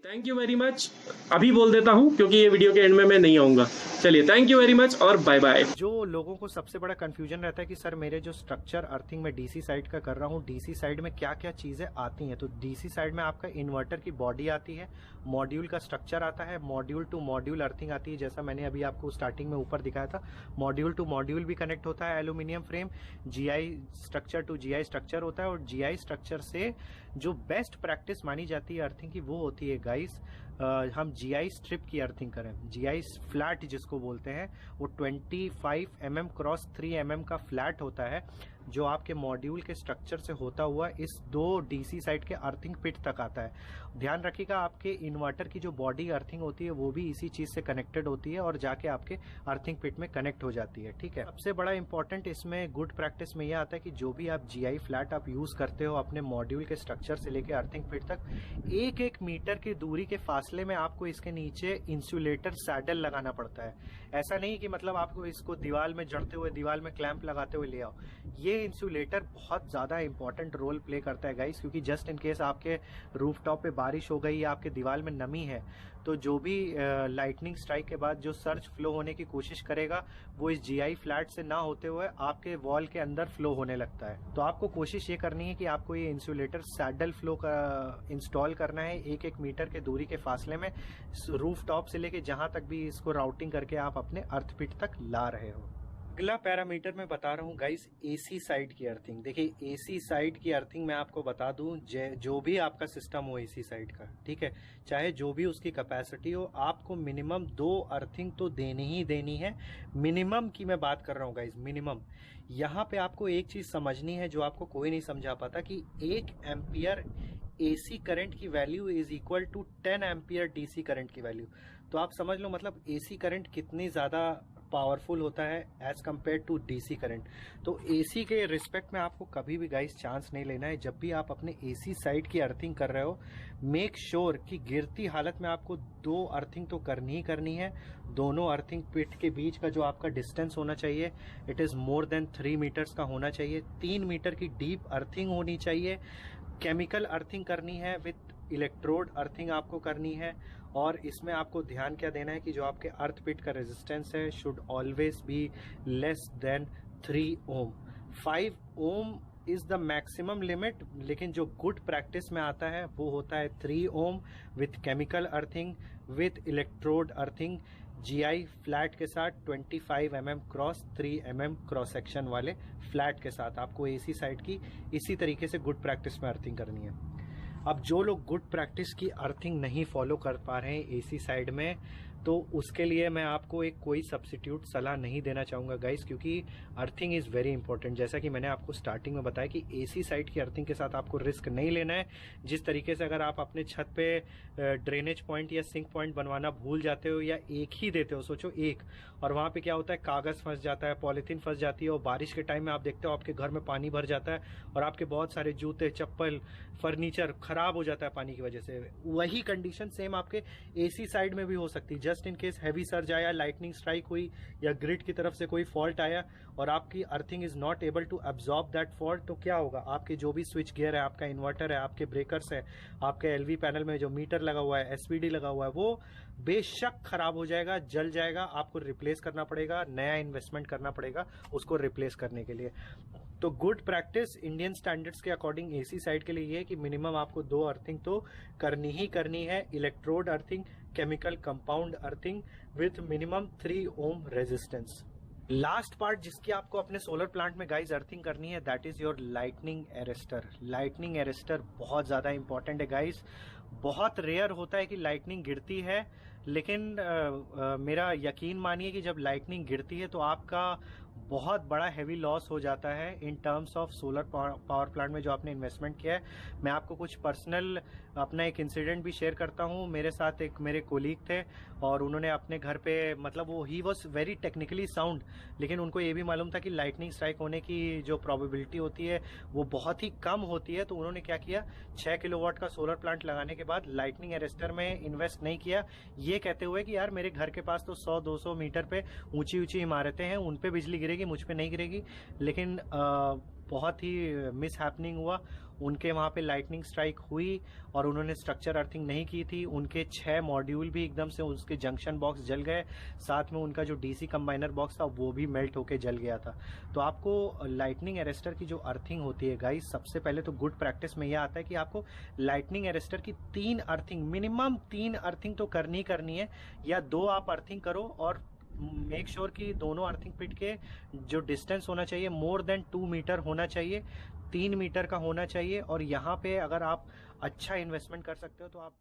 Thank you very much. अभी बोल देता हूँ क्योंकि ये वीडियो के एंड में मैं नहीं आऊंगा। चलिए, थैंक यू वेरी मच और बाय बाय। जो लोगों को सबसे बड़ा कंफ्यूजन रहता है कि सर मेरे जो स्ट्रक्चर अर्थिंग में डीसी साइड का कर रहा हूँ, डीसी साइड में क्या क्या चीज़ें आती हैं। तो डीसी साइड में आपका इन्वर्टर की बॉडी आती है, मॉड्यूल का स्ट्रक्चर आता है, मॉड्यूल टू मॉड्यूल अर्थिंग आती है, जैसा मैंने अभी आपको स्टार्टिंग में ऊपर दिखाया था। मॉड्यूल टू मॉड्यूल भी कनेक्ट होता है aluminium frame, GI structure to GI structure होता है। और जीआई स्ट्रक्चर से जो बेस्ट प्रैक्टिस मानी जाती है अर्थिंग की वो होती है गाइस, हम जीआई स्ट्रिप की अर्थिंग करें। जीआई फ्लैट जिसको बोलते हैं, वो 25 mm क्रॉस 3 mm का फ्लैट होता है, जो आपके मॉड्यूल के स्ट्रक्चर से होता हुआ इस दो डीसी साइड के अर्थिंग पिट तक आता है। ध्यान रखिएगा, आपके इन्वर्टर की जो बॉडी अर्थिंग होती है वो भी इसी चीज से कनेक्टेड होती है और जाके आपके अर्थिंग पिट में कनेक्ट हो जाती है। ठीक है, सबसे बड़ा इंपॉर्टेंट इसमें गुड प्रैक्टिस में यह आता है कि जो भी आप जीआई फ्लैट आप यूज करते हो अपने मॉड्यूल के स्ट्रक्चर से लेके अर्थिंग पिट तक, 1-1 मीटर की दूरी के फासले में आपको इसके नीचे इंसुलेटर सैडल लगाना पड़ता है। ऐसा नहीं कि मतलब आपको इसको दीवार में जड़ते हुए, दीवार में क्लैंप लगाते हुए ले आओ। ये इंसुलेटर बहुत ज़्यादा इंपॉर्टेंट रोल प्ले करता है गाइस, क्योंकि जस्ट इन केस आपके रूफटॉप पे बारिश हो गई या आपके दीवार में नमी है, तो जो भी लाइटनिंग स्ट्राइक के बाद जो सर्ज फ्लो होने की कोशिश करेगा वो इस जीआई फ्लैट से ना होते हुए आपके वॉल के अंदर फ्लो होने लगता है। तो आपको कोशिश ये करनी है कि आपको ये इंसुलेटर सैडल फ्लो का इंस्टॉल करना है 1-1 मीटर के दूरी के फासले में, रूफ टॉप से लेके जहां तक भी इसको राउटिंग करके आप अपने अर्थ पिट तक ला रहे हो। अगला पैरामीटर मैं बता रहा हूँ गाइस, एसी साइड की अर्थिंग। देखिए, एसी साइड की अर्थिंग मैं आपको बता दूं, जो भी आपका सिस्टम हो एसी साइड का, ठीक है, चाहे जो भी उसकी कैपेसिटी हो, आपको मिनिमम 2 अर्थिंग तो देनी ही देनी है। मिनिमम की मैं बात कर रहा हूँ गाइस, मिनिमम। यहाँ पे आपको एक चीज समझनी है जो आपको कोई नहीं समझा पाता, कि 1 एम्पियर एसी करंट की value is equal to 10 ampere DC current की वैल्यू। तो आप समझ लो मतलब एसी करंट कितनी ज्यादा पावरफुल होता है as compared to DC current. तो एसी के रिस्पेक्ट में आपको कभी भी गाइस चांस नहीं लेना है। जब भी आप अपने एसी साइड की अर्थिंग कर रहे हो, मेक श्योर कि गिरती हालत में आपको 2 अर्थिंग तो करनी ही करनी है। दोनों अर्थिंग पिट के बीच का जो आपका डिस्टेंस होना चाहिए, it is more than 3 metres का होना चाहिए। 3 मीटर की डीप अर्थिंग होनी चाहिए। केमिकल अर्थिंग करनी है, विथ इलेक्ट्रोड अर्थिंग आपको करनी है। और इसमें आपको ध्यान क्या देना है कि जो आपके अर्थ पिट का रेजिस्टेंस है should always be less than 3 ohm. 5 ohm is the maximum limit, लेकिन जो गुड प्रैक्टिस में आता है वो होता है 3 ohm with chemical earthing, with electrode earthing, GI flat के साथ 25 mm cross 3 mm cross section वाले फ्लैट के साथ आपको एसी साइड की इसी तरीके से गुड प्रैक्टिस में अर्थिंग करनी है। अब जो लोग गुड प्रैक्टिस की अर्थिंग नहीं फॉलो कर पा रहे हैं एसी साइड में, तो उसके लिए मैं आपको एक कोई सब्सिट्यूट सलाह नहीं देना चाहूँगा गाइस, क्योंकि अर्थिंग इज़ वेरी इंपॉर्टेंट। जैसा कि मैंने आपको स्टार्टिंग में बताया कि एसी साइड की अर्थिंग के साथ आपको रिस्क नहीं लेना है। जिस तरीके से अगर आप अपने छत पे ड्रेनेज पॉइंट या सिंक पॉइंट बनवाना भूल जाते हो या एक ही देते हो, सोचो एक, और वहाँ पे क्या होता है, कागज़ फंस जाता है, पॉलीथीन फंस जाती है, और बारिश के टाइम में आप देखते हो आपके घर में पानी भर जाता है और आपके बहुत सारे जूते, चप्पल, फर्नीचर खराब हो जाता है पानी की वजह से। वही कंडीशन सेम आपके एसी साइड में भी हो सकती है। Just in case heavy surge आया, लाइटनिंग स्ट्राइक हुई या ग्रिड की तरफ से कोई फॉल्ट आया और आपकी earthing is not able to absorb that fault, तो क्या होगा, आपके जो भी स्विच गियर है, आपका इन्वर्टर है, आपके ब्रेकर्स है, आपके एलवी पैनल में जो मीटर लगा हुआ है, एसपीडी लगा हुआ है, वो बेशक खराब हो जाएगा, जल जाएगा, आपको रिप्लेस करना पड़ेगा, नया इन्वेस्टमेंट करना पड़ेगा उसको रिप्लेस करने के लिए। तो गुड प्रैक्टिस इंडियन स्टैंडर्ड्स के अकॉर्डिंग एसी साइड के लिए ये है कि मिनिमम आपको 2 अर्थिंग तो करनी ही करनी है। Electrode earthing, chemical compound earthing with minimum 3 ohm resistance. Last part जिसकी आपको अपने सोलर प्लांट में गाइस अर्थिंग करनी है, that is your lightning arrester. Lightning arrester बहुत ज़्यादा इंपॉर्टेंट है गाइस। बहुत रेयर होता है कि लाइटनिंग गिरती है, लेकिन मेरा यकीन मानिए कि जब लाइटनिंग गिरती है तो आपका बहुत बड़ा हैवी लॉस हो जाता है in terms of solar power plant में जो आपने इन्वेस्टमेंट किया है। मैं आपको कुछ पर्सनल अपना एक इंसिडेंट भी शेयर करता हूँ। मेरे साथ एक मेरे कोलीग थे और उन्होंने अपने घर पे, मतलब वो he was very technically sound, लेकिन उनको ये भी मालूम था कि लाइटनिंग स्ट्राइक होने की जो प्रोबेबिलिटी होती है वो बहुत ही कम होती है। तो उन्होंने क्या किया, 6 किलोवाट का सोलर प्लांट लगाने के बाद लाइटनिंग एरेस्टर में इन्वेस्ट नहीं किया, ये कहते हुए कि यार मेरे घर के पास तो 100-200 मीटर पे ऊंची ऊंची इमारतें हैं, उन पे बिजली गिरेगी, मुझ पे नहीं गिरेगी। लेकिन बहुत ही मिस हैपनिंग हुआ। उनके वहाँ पे लाइटनिंग स्ट्राइक हुई और उन्होंने स्ट्रक्चर अर्थिंग नहीं की थी। उनके 6 मॉड्यूल भी एकदम से उसके जंक्शन बॉक्स जल गए, साथ में उनका जो डीसी कंबाइनर बॉक्स था वो भी मेल्ट होके जल गया था। तो आपको लाइटनिंग अरेस्टर की जो अर्थिंग होती है गाइस, सबसे पहले तो गुड प्रैक्टिस में यह आता है कि आपको लाइटनिंग अरेस्टर की 3 अर्थिंग, मिनिमम 3 अर्थिंग तो करनी है, या 2 आप अर्थिंग करो और मेक श्योर कि दोनों अर्थिंग पिट के जो डिस्टेंस होना चाहिए मोर देन 2 मीटर होना चाहिए, 3 मीटर का होना चाहिए। और यहाँ पे अगर आप अच्छा इन्वेस्टमेंट कर सकते हो तो आप